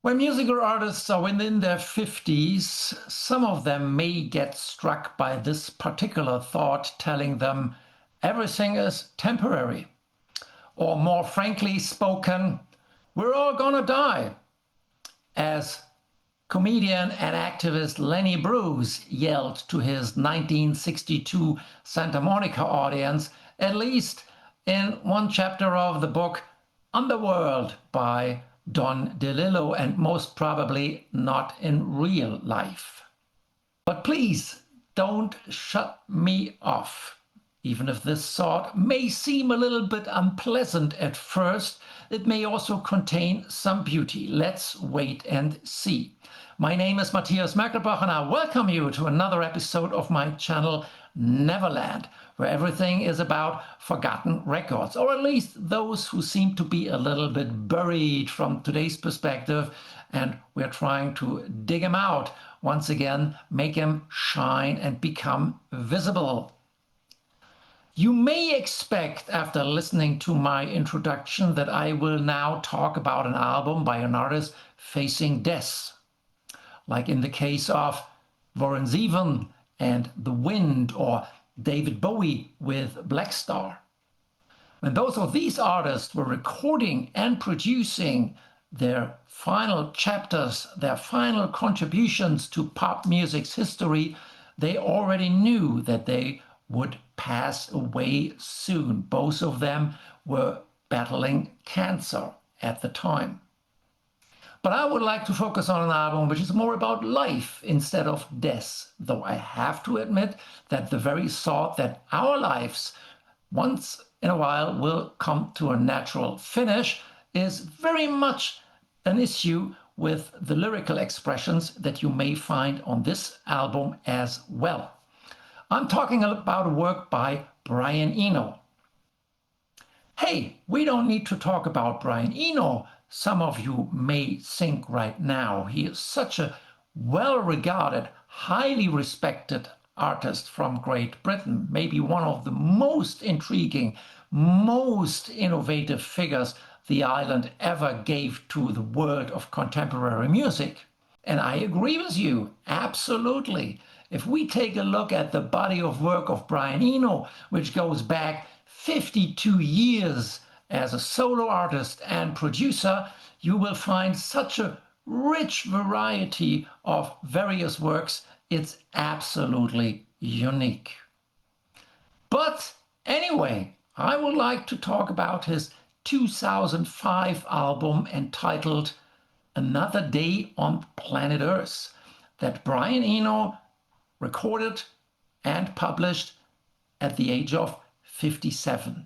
When musical artists are within their 50s, some of them may get struck by this particular thought telling them everything is temporary. Or more frankly spoken, we're all gonna die. As comedian and activist Lenny Bruce yelled to his 1962 Santa Monica audience, at least in one chapter of the book Underworld by Don DeLillo, and most probably not in real life. But please don't shut me off. Even if this thought may seem a little bit unpleasant at first, it may also contain some beauty. Let's wait and see. My name is Matthias Merkelbach, and I welcome you to another episode of my channel Neverland, where everything is about forgotten records, or at least those who seem to be a little bit buried from today's perspective, and we're trying to dig them out once again, make them shine and become visible. You may expect, after listening to my introduction, that I will now talk about an album by an artist facing death, like in the case of Warren Zevon and The Wind, or David Bowie with Black Star. When both of these artists were recording and producing their final chapters, their final contributions to pop music's history, they already knew that they would pass away soon. Both of them were battling cancer at the time. But I would like to focus on an album which is more about life instead of death, though I have to admit that the very thought that our lives once in a while will come to a natural finish is very much an issue with the lyrical expressions that you may find on this album as well. I'm talking about a work by Brian Eno. Hey, we don't need to talk about Brian Eno, some of you may think right now. He is such a well-regarded, highly respected artist from Great Britain, maybe one of the most intriguing, most innovative figures the island ever gave to the world of contemporary music. And I agree with you, absolutely. If we take a look at the body of work of Brian Eno, which goes back 52 years as a solo artist and producer, you will find such a rich variety of various works. It's absolutely unique. But anyway, I would like to talk about his 2005 album entitled Another Day on Planet Earth, that Brian Eno recorded and published at the age of 57.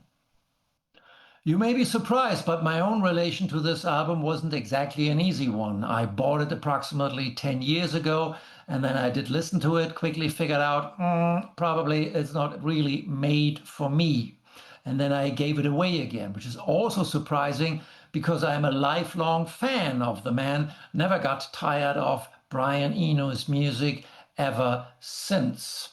You may be surprised, but my own relation to this album wasn't exactly an easy one. I bought it approximately 10 years ago, and then I did listen to it, quickly figured out, probably it's not really made for me. And then I gave it away again, which is also surprising because I'm a lifelong fan of the man, never got tired of Brian Eno's music ever since.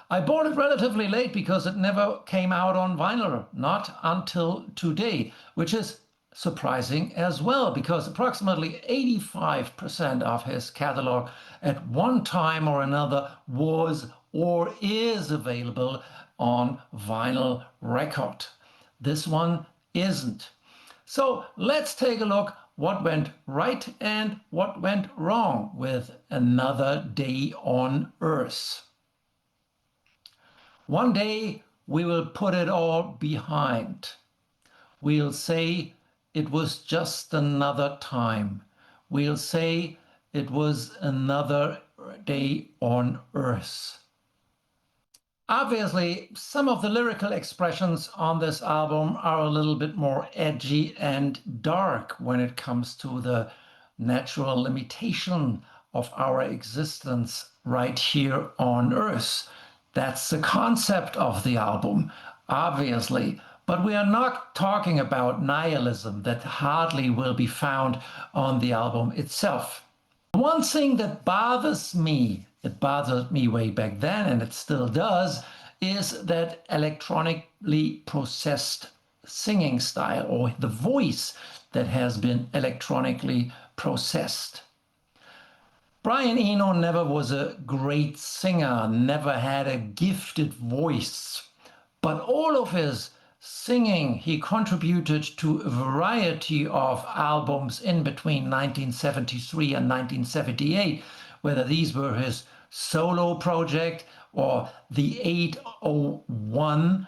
I bought it relatively late because it never came out on vinyl, not until today, which is surprising as well, because approximately 85% of his catalog at one time or another was or is available on vinyl record. This one isn't. So let's take a look what went right and what went wrong with Another Day on Earth. One day we will put it all behind. We'll say it was just another time. We'll say it was another day on Earth. Obviously, some of the lyrical expressions on this album are a little bit more edgy and dark when it comes to the natural limitation of our existence right here on Earth. That's the concept of the album, obviously. But we are not talking about nihilism that hardly will be found on the album itself. One thing that bothers me, it bothered me way back then, and it still does, is that electronically processed singing style, or the voice that has been electronically processed. Brian Eno never was a great singer, never had a gifted voice, but all of his singing he contributed to a variety of albums in between 1973 and 1978, whether these were his solo project or the 801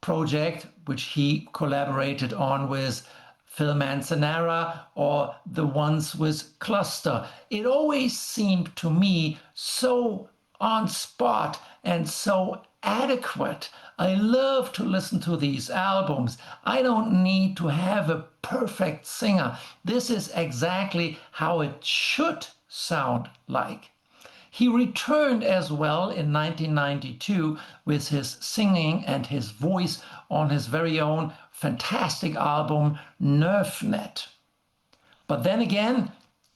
project, which he collaborated on with Phil Manzanera, or the ones with Cluster. It always seemed to me so on spot and so adequate. I love to listen to these albums. I don't need to have a perfect singer. This is exactly how it should sound like. He returned as well in 1992 with his singing and his voice on his very own fantastic album, Neverland. But then again,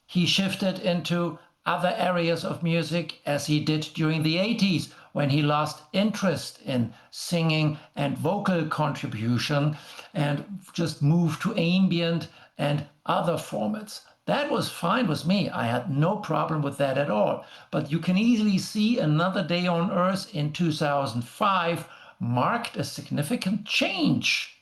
he shifted into other areas of music, as he did during the 80s, when he lost interest in singing and vocal contribution and just moved to ambient and other formats. That was fine with me. I had no problem with that at all. But you can easily see Another Day on Earth in 2005 marked a significant change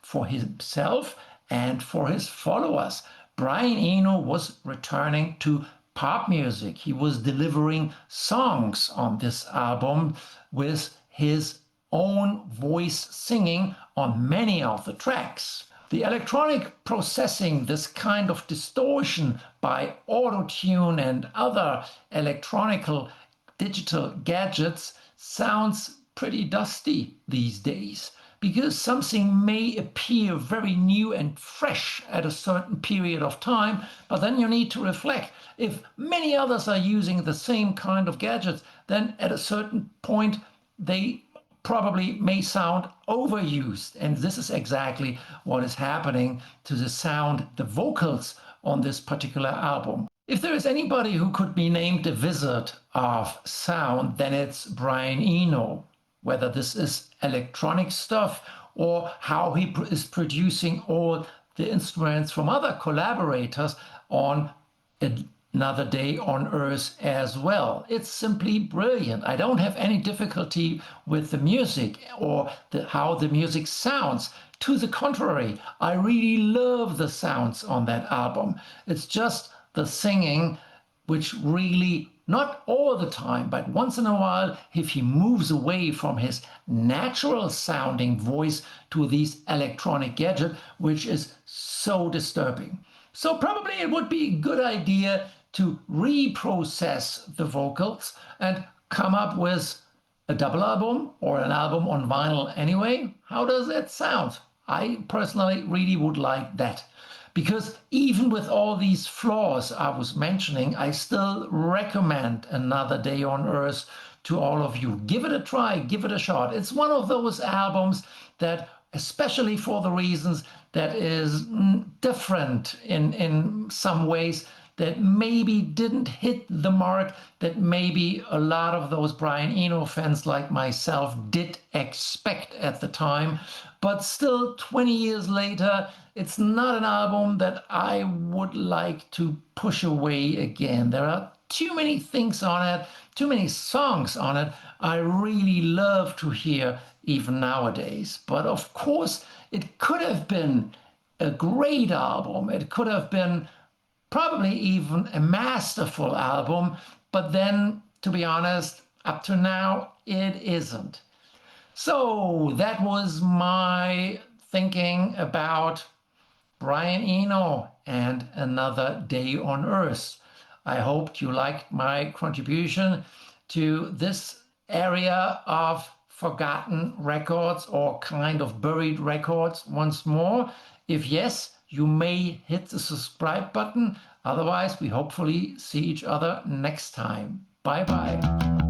for himself and for his followers. Brian Eno was returning to pop music. He was delivering songs on this album with his own voice singing on many of the tracks. The electronic processing, this kind of distortion by auto-tune and other electronical digital gadgets, sounds pretty dusty these days, because something may appear very new and fresh at a certain period of time, but then you need to reflect. If many others are using the same kind of gadgets, then at a certain point they probably may sound overused. And this is exactly what is happening to the sound, the vocals on this particular album. If there is anybody who could be named a wizard of sound, then it's Brian Eno. Whether this is electronic stuff or how he is producing all the instruments from other collaborators on Another Day on Earth as well. It's simply brilliant. I don't have any difficulty with the music or how the music sounds. To the contrary, I really love the sounds on that album. It's just the singing which really, not all the time, but once in a while, if he moves away from his natural sounding voice to these electronic gadgets, which is so disturbing. So probably it would be a good idea to reprocess the vocals and come up with a double album or an album on vinyl anyway. How does that sound? I personally really would like that. Because even with all these flaws I was mentioning, I still recommend Another Day on Earth to all of you. Give it a try, give it a shot. It's one of those albums that, especially for the reasons that is different in some ways, that maybe didn't hit the mark that maybe a lot of those Brian Eno fans like myself did expect at the time. But still, 20 years later, it's not an album that I would like to push away again. There are too many things on it, too many songs on it I really love to hear even nowadays. But of course, it could have been a great album. It could have been probably even a masterful album, but then, to be honest, up to now, it isn't. So that was my thinking about Brian Eno and Another Day on Earth. I hoped you liked my contribution to this area of forgotten records or kind of buried records once more. If yes, you may hit the subscribe button. Otherwise, we hopefully see each other next time. Bye-bye.